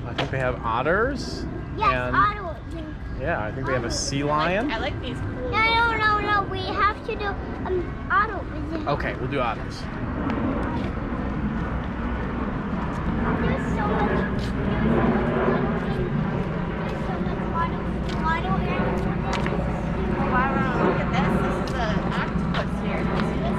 I think they have otters. Yes, and, otters. Yeah, I think they have a sea lion. I like these cool. No. We have to do otters. Okay, we'll do otters. There's so much water here. Oh, wow, look at this. This is an octopus here. Can you see this?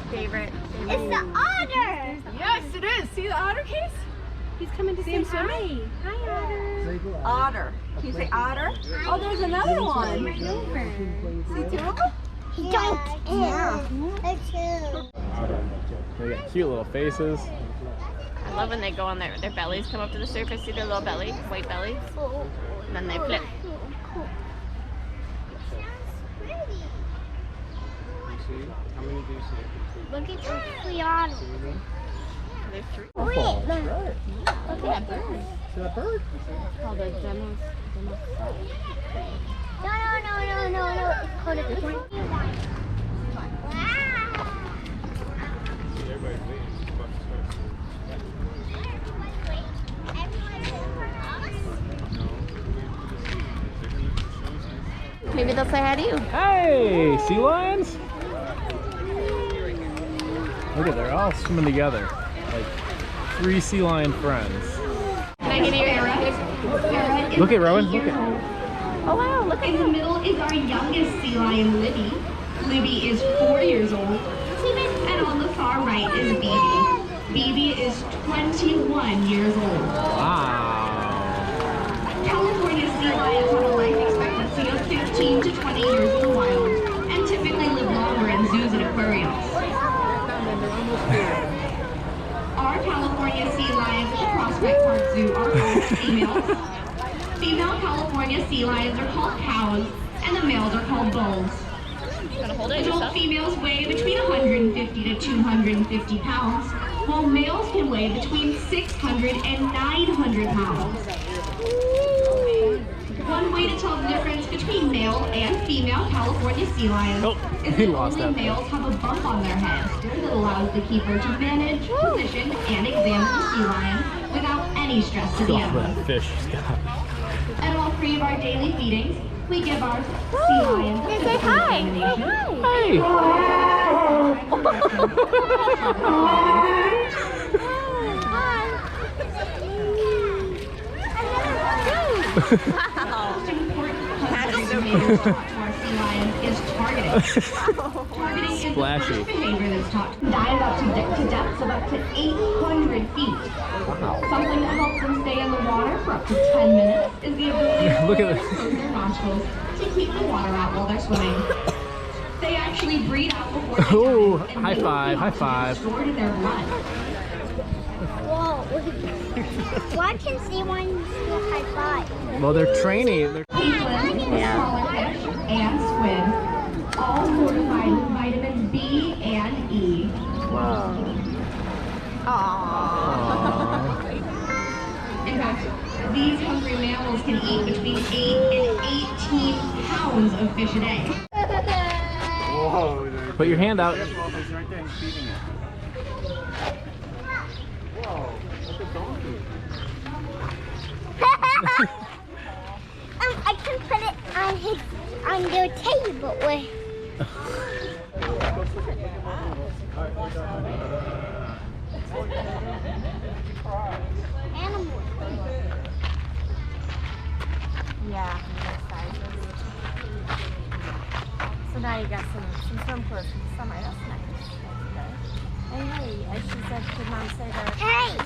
Favorite. It's the otter! Yes, it is. See the otter case? He's coming to say hi. Hi, Otter. Otter. Can you say otter? Oh, there's another one. See two? He don't. Yeah. They got cute little faces. I love when they go on their bellies come up to the surface. See their little belly, white belly? And then they flip. How many do you see? Look at those three otters. There's three. Wait, look. Look at that bird. See that bird? Called a demo. No. It's called a wow. Maybe they'll say hi to you. Hey, sea lions! Look at, they're all swimming together. Like 3 sea lion friends. Can I give you your Look at Rowan, look at. Oh wow, look at In the middle is our youngest sea lion, Libby. Libby is 4 years old. And on the far right is Bibi. Bibi is 21 years old. Wow. California sea lions have a life expectancy of 15 to 20 years in the wild and typically live longer in zoos and aquariums. Our California sea lions at the Prospect Park Zoo are all females. Female California sea lions are called cows, and the males are called bulls. Adult females weigh between 150 to 250 pounds, while males can weigh between 600 and 900 pounds. One way to tell the difference between male and female California sea lions is that only males have a bump on their head that allows the keeper to manage, position, and examine the sea lion without any stress to the animal. Fish, Scott. At all 3 of our daily feedings, we give our sea lions a physical examination. Hey! Most important concept to our sea lions is targeting. Targeting is the Splashy. first behavior that's taught. Dive up to depths of up to 800 feet. Something that helps them stay in the water for up to 10 minutes is the ability to Look at close their nostrils to keep the water out while they're swimming. They actually breathe out before they Ooh, dive, and high no five, high oxygen five. is stored in their blood. Whoa. Why can sea lions do a high five? Well, they're training. They're Peatland, smaller fish, and squid, all fortified with vitamins B and E. In fact, these hungry mammals can eat between 8 and 18 pounds of fish a day. Put your hand out. I can put it on your table. Wait. Animals. Yeah, so now you got some swim clothes from the summer. That's nice. That's good. And hey, as she said, could mom say that? Hey.